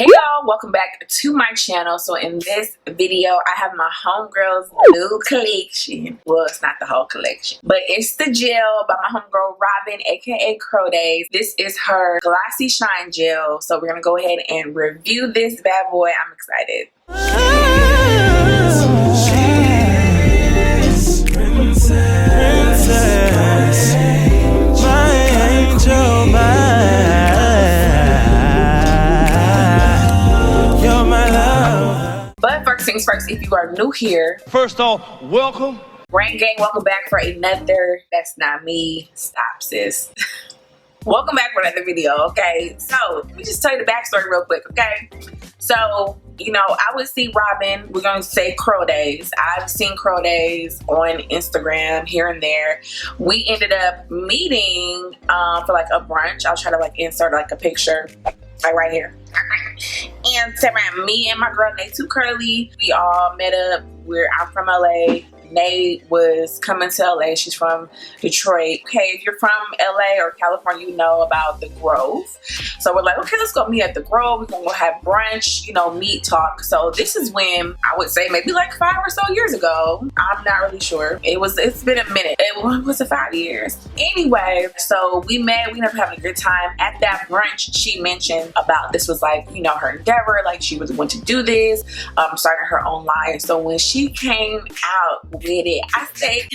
Hey y'all, welcome back to my channel. So in this video I have my homegirl's new collection. Well, it's not the whole collection, but it's the gel by my homegirl Robin, aka CURLDAZE'S. This is her Glossy Shine Gel. So we're gonna go ahead and review this bad boy. I'm excited. But first things first, if you are new here, first off, welcome. Brain Gang, welcome back for another, that's not me, stop sis. Welcome back for another video, okay? So, let me just tell you the backstory real quick, okay? So, you know, I would see Robin, we're going to say CURLDAZE'S. I've seen CURLDAZE'S on Instagram here and there. We ended up meeting for like a brunch. I'll try to like insert like a picture like right here. And Sarah, me and my girl Nay Too Curly, we all met up. I'm from LA. Nay was coming to LA. She's from Detroit. Okay, if you're from LA or California, you know about the Grove. So we're like, okay, let's go meet at the Grove. We're gonna go have brunch, you know, meet, talk. So this is when I would say maybe like 5 or so years ago. I'm not really sure. It's been a minute. Was it 5 years? Anyway, so we met. We ended up having a good time. At that brunch, she mentioned about this was like, you know, her endeavor. Like she was wanting to do this, starting her own line. So when she came out with it, I say,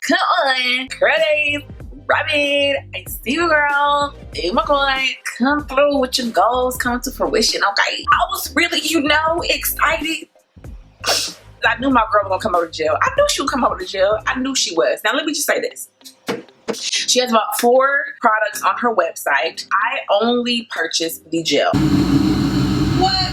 come on, CURLDAZE'S, Robin, I see you, girl. Oh my God, come through with your goals, come to fruition, okay? I was really, you know, excited. I knew my girl was gonna come over to jail. I knew she would come over to jail. I knew she was. Now let me just say this. She has about 4 products on her website. I only purchased the gel. What?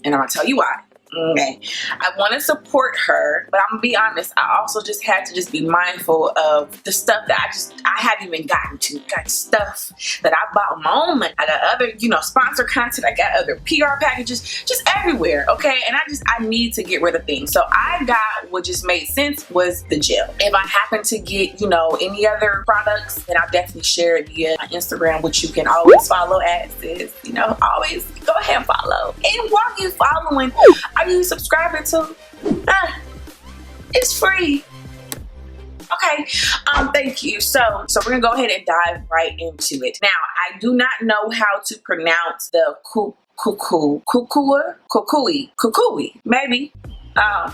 And I'm gonna tell you why. Okay, I want to support her, but I'm gonna be honest, I also just had to just be mindful of the stuff that I haven't even gotten to. Got stuff that I bought on my own money. I got other, you know, sponsor content. I got other PR packages, just everywhere. Okay, and I need to get rid of things. So I got what just made sense was the gel. If I happen to get, you know, any other products, then I'll definitely share it via my Instagram, which you can always follow at sis. You know, always go ahead and follow. And while you following, are you subscribing to? It's free. Okay, thank you. So we're gonna go ahead and dive right into it. Now, I do not know how to pronounce the kukui, maybe.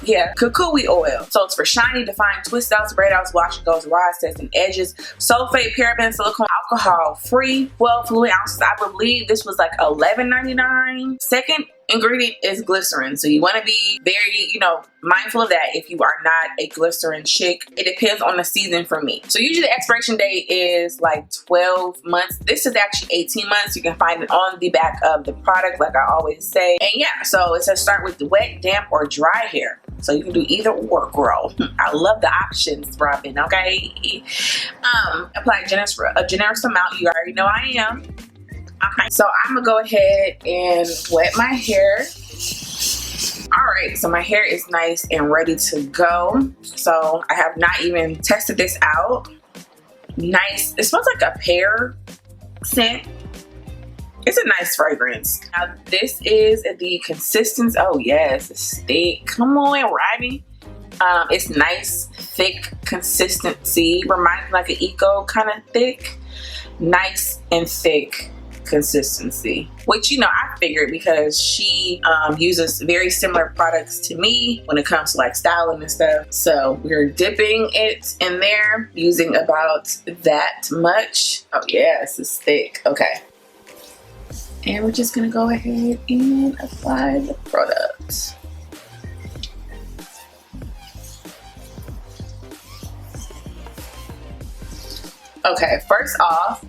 Yeah, kukui oil. So it's for shiny, defined, twist outs, braid outs, wash and goes, rise, sets and edges, sulfate, paraben, silicone, alcohol free, 12 fluid ounces. I believe this was like $11.99. Second ingredient is glycerin, so you want to be very, you know, mindful of that if you are not a glycerin chick. It depends on the season for me. So usually the expiration date is like 12 months. This is actually 18 months. You can find it on the back of the product, like I always say. And yeah, so it says start with the wet, damp, or dry hair. So you can do either or, girl. I love the options, Robin, okay? Apply a generous amount. You already know I am. Okay, so I'm gonna go ahead and wet my hair. All right, so my hair is nice and ready to go. So I have not even tested this out. Nice, it smells like a pear scent. It's a nice fragrance. Now this is the consistency. Oh yes, it's thick. Come on, Robin. It's nice, thick consistency. Reminds me like an eco kind of thick. Nice and thick consistency, which, you know, I figured because she uses very similar products to me when it comes to like styling and stuff. So we're dipping it in there using about that much. Oh yes, it's thick. Okay, and we're just gonna go ahead and apply the product. Okay, first off,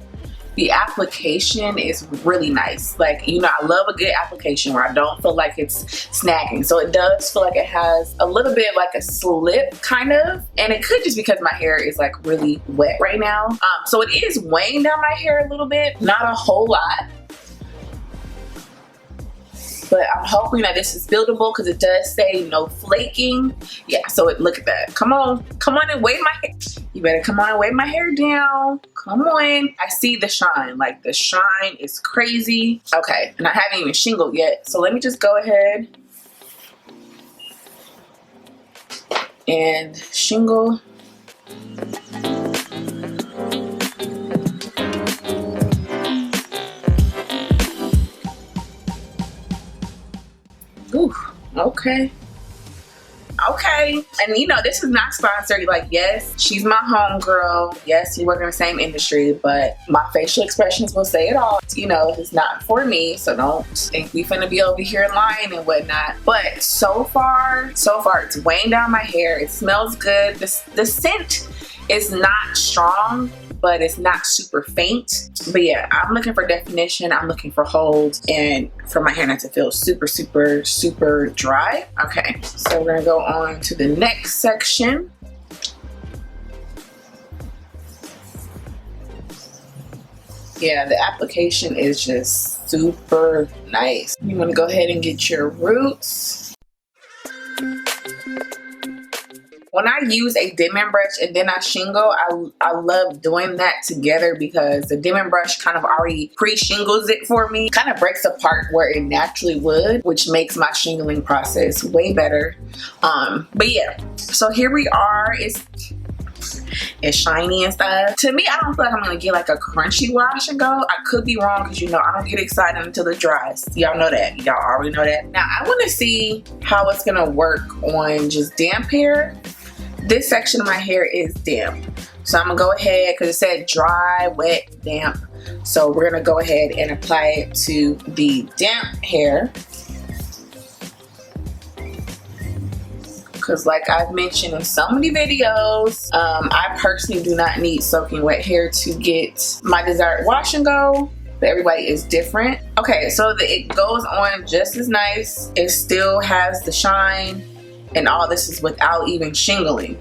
the application is really nice. Like, you know, I love a good application where I don't feel like it's snagging. So it does feel like it has a little bit of like a slip kind of, and it could just because my hair is like really wet right now. So it is weighing down my hair a little bit, not a whole lot. But I'm hoping that this is buildable because it does say no flaking. Yeah, so look at that. Come on and weigh my hair. You better come on and wave my hair down. Come on. I see the shine. Like the shine is crazy. Okay, and I haven't even shingled yet. So let me just go ahead and shingle. Ooh, okay. Okay, and you know, this is not sponsored. Like, yes, she's my homegirl. Yes, we work in the same industry, but my facial expressions will say it all. You know, it's not for me, so don't think we finna be over here lying and whatnot. But so far, it's weighing down my hair. It smells good. The scent is not strong, but it's not super faint. But yeah, I'm looking for definition. I'm looking for hold, and for my hair not to feel super, super, super dry. Okay, so we're gonna go on to the next section. Yeah, the application is just super nice. You wanna go ahead and get your roots. When I use a dimming brush and then I shingle, I love doing that together because the dimming brush kind of already pre-shingles it for me. Kind of breaks apart where it naturally would, which makes my shingling process way better. But yeah, so here we are. It's shiny and stuff. To me, I don't feel like I'm gonna get like a crunchy wash and go. I could be wrong because, you know, I don't get excited until it dries. Y'all know that. Y'all already know that. Now I want to see how it's gonna work on just damp hair. This section of my hair is damp, so I'm gonna go ahead, because it said dry, wet, damp, so we're gonna go ahead and apply it to the damp hair, because like I've mentioned in so many videos, I personally do not need soaking wet hair to get my desired wash and go. But everybody is different. Okay, so it goes on just as nice. It still has the shine, and all this is without even shingling.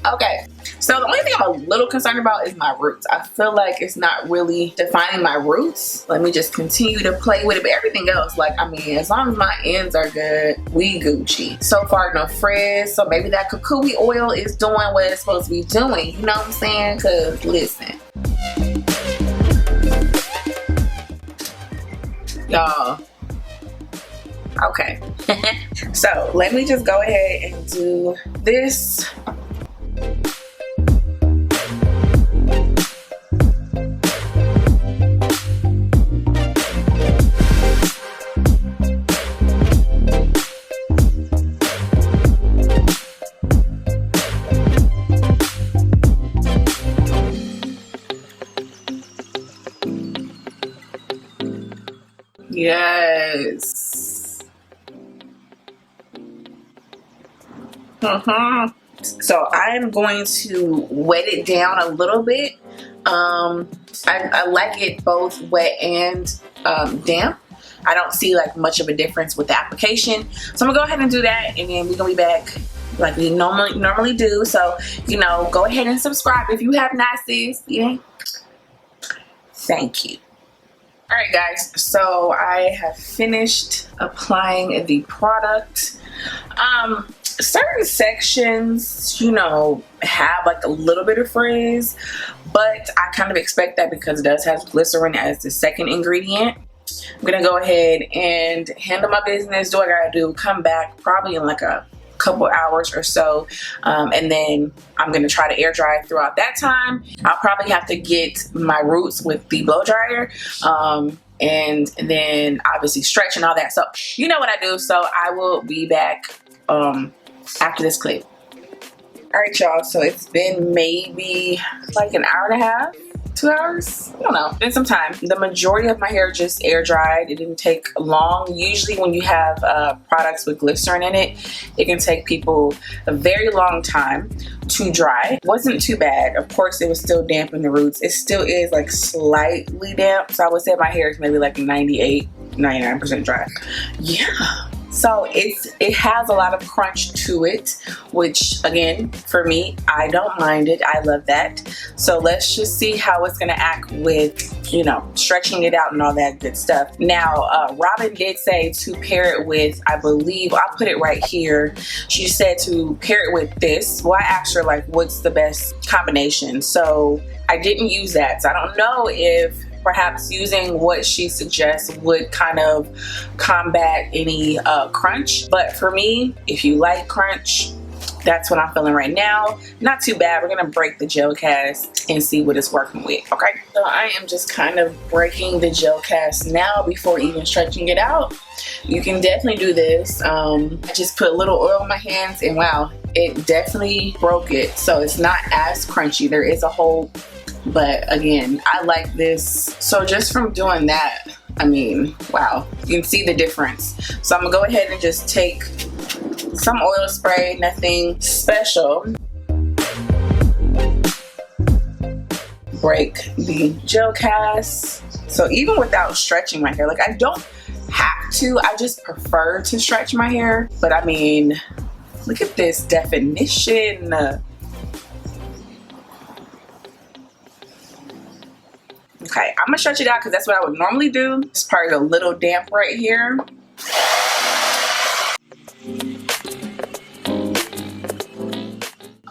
Okay, so the only thing I'm a little concerned about is my roots. I feel like it's not really defining my roots. Let me just continue to play with it, but everything else, like, I mean, as long as my ends are good, we Gucci. So far, no frizz, so maybe that kukui oil is doing what it's supposed to be doing, you know what I'm saying? Because listen, y'all. Okay, so let me just go ahead and do this. Yes. So I'm going to wet it down a little bit. I like it both wet and damp. I don't see like much of a difference with the application, so I'm gonna go ahead and do that, and then we're gonna be back like we normally do. So, you know, go ahead and subscribe if you have not, sis. Yeah, thank you. All right, guys, so I have finished applying the product. Certain sections, you know, have like a little bit of frizz, but I kind of expect that because it does have glycerin as the second ingredient. I'm gonna go ahead and handle my business, do what I gotta do, come back probably in like a couple hours or so, and then I'm gonna try to air dry throughout that time. I'll probably have to get my roots with the blow dryer, and then obviously stretch and all that. So you know what I do, so I will be back after this clip. All right, y'all, so it's been maybe like an hour and a half, 2 hours, I don't know, been some time. The majority of my hair just air dried. It didn't take long. Usually when you have products with glycerin in it, it can take people a very long time to dry. It wasn't too bad. Of course, it was still damp in the roots. It still is like slightly damp, so I would say my hair is maybe like 98, 99% dry. Yeah. So it has a lot of crunch to it, which again, for me, I don't mind it. I love that. So let's just see how it's gonna act with you know, stretching it out and all that good stuff. Now, Robin did say to pair it with, I believe, I'll put it right here. She said to pair it with this. Well, I asked her like, what's the best combination? So I didn't use that. So I don't know if perhaps using what she suggests would kind of combat any crunch. But for me, if you like crunch, that's what I'm feeling right now. Not too bad. We're gonna break the gel cast and see what it's working with, okay? So I am just kind of breaking the gel cast now before even stretching it out. You can definitely do this. I just put a little oil on my hands and wow, it definitely broke it. So it's not as crunchy. There is a hole, but again, I like this. So just from doing that, I mean, wow, you can see the difference. So I'm gonna go ahead and just take some oil spray, nothing special. Break the gel cast. So even without stretching my hair, like I don't have to, I just prefer to stretch my hair. But I mean, look at this definition. Okay, I'm gonna stretch it out because that's what I would normally do. It's probably a little damp right here.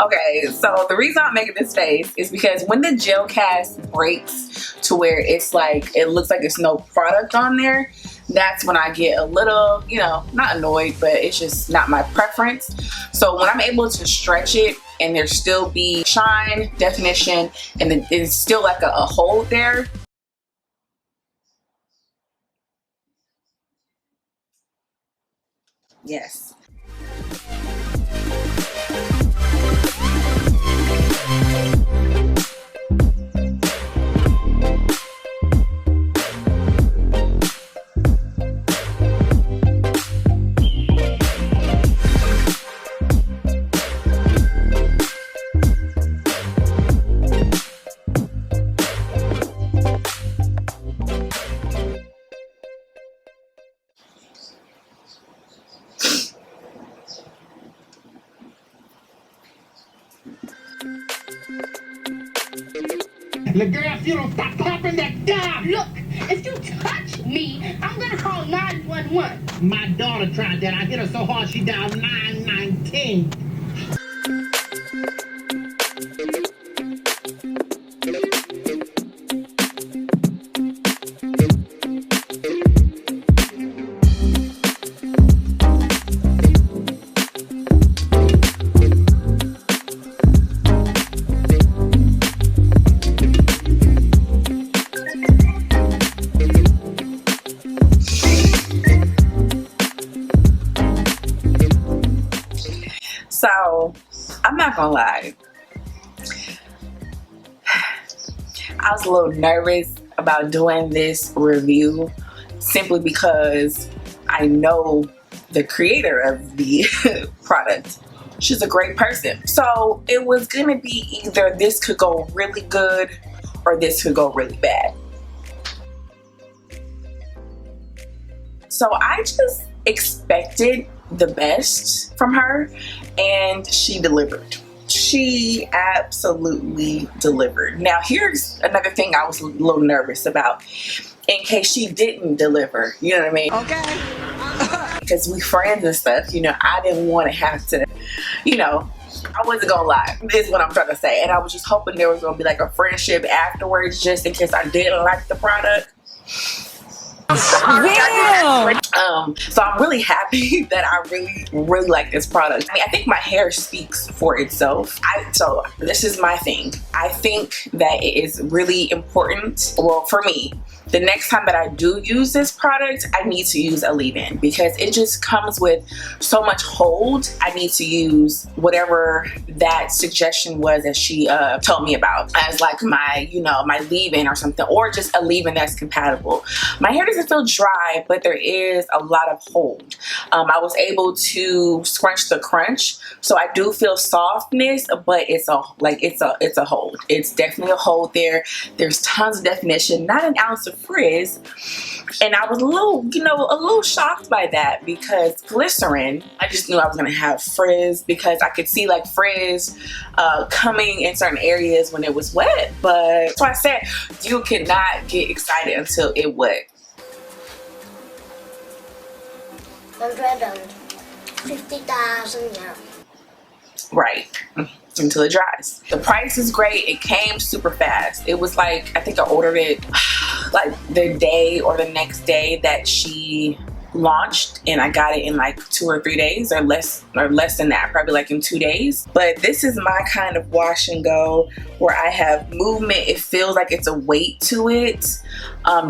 Okay, so the reason I'm making this face is because when the gel cast breaks to where it's like, it looks like there's no product on there, that's when I get a little, you know, not annoyed, but it's just not my preference. So when I'm able to stretch it and there still be shine, definition, and then it's still like a hold there. Yes. Look, girl, if you don't stop popping that dime. Look, if you touch me, I'm gonna call 911. My daughter tried that. I hit her so hard she dialed 919. So I'm not gonna lie, I was a little nervous about doing this review simply because I know the creator of the product. She's a great person. So it was gonna be either this could go really good or this could go really bad. So I just expected the best from her and she delivered. She absolutely delivered. Now here's another thing I was a little nervous about in case she didn't deliver, you know what I mean? Okay. Because we friends and stuff, you know, I didn't want to have to, you know, I wasn't gonna lie, is what I'm trying to say. And I was just hoping there was gonna be like a friendship afterwards just in case I didn't like the product. Damn. So I'm really happy that I really like this product. I mean, I think my hair speaks for itself. So this is my thing. I think that it is really important, well, for me, the next time that I do use this product, I need to use a leave-in because it just comes with so much hold. I need to use whatever that suggestion was that she told me about as like my, you know, my leave-in or something, or just a leave-in that's compatible. My hair doesn't feel dry, but there is a lot of hold. I was able to scrunch the crunch, so I do feel softness, but it's a hold. It's definitely a hold there. There's tons of definition, not an ounce of frizz. And I was a little, you know, a little shocked by that because glycerin, I just knew I was gonna have frizz because I could see like frizz coming in certain areas when it was wet. But that's why I said you cannot get excited until it wet. 150,000 now. Right, until it dries. The price is great. It came super fast. It was like, I think I ordered it like the day or the next day that she launched, and I got it in like 2 or 3 days, or less than that, probably like in 2 days. But this is my kind of wash and go where I have movement. It feels like it's a weight to it.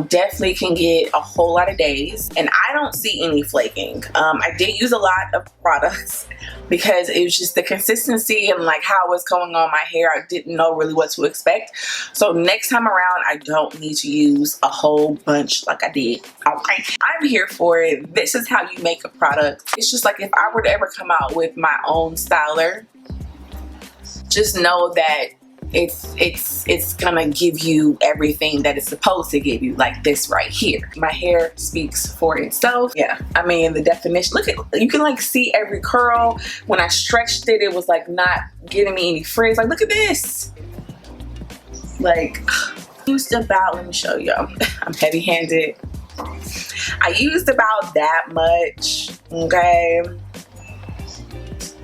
Definitely can get a whole lot of days, and I don't see any flaking. I did use a lot of products because it was just the consistency and like how it's going on my hair. I didn't know really what to expect. So next time around, I don't need to use a whole bunch like I did. Okay, I'm here for it. This is how you make a product. It's just like if I were to ever come out with my own styler, just know that it's gonna give you everything that it's supposed to give you, like this right here. My hair speaks for itself. Yeah, I mean, the definition, look at, you can like see every curl. When I stretched it, it was like not giving me any frizz. Like, look at this. Like, used about, let me show you. I'm heavy-handed. I used about that much, okay?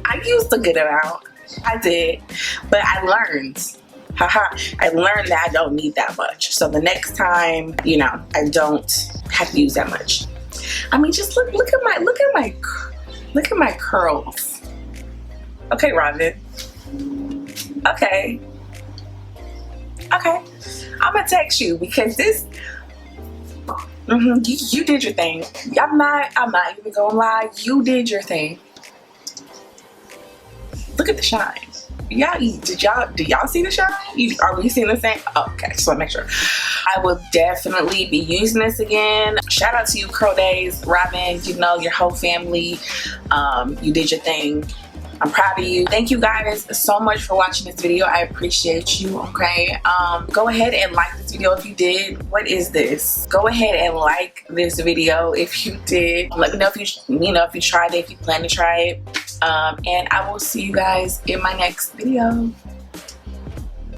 I used a good amount. I did, but I learned. I learned that I don't need that much. So the next time, you know, I don't have to use that much. I mean, just look at my curls. Okay, Robin. Okay. I'm gonna text you because this. You did your thing. I'm not even gonna lie. You did your thing. Look at the shine. Do y'all see the shine? Are we seeing the same? Oh, okay, just want to make sure. I will definitely be using this again. Shout out to you, Curl Daze, Robin, you know, your whole family. You did your thing. I'm proud of you. Thank you guys so much for watching this video. I appreciate you, okay? Go ahead and like this video if you did. What is this? Go ahead and like this video if you did. Let me know if if you tried it, if you plan to try it. And I will see you guys in my next video.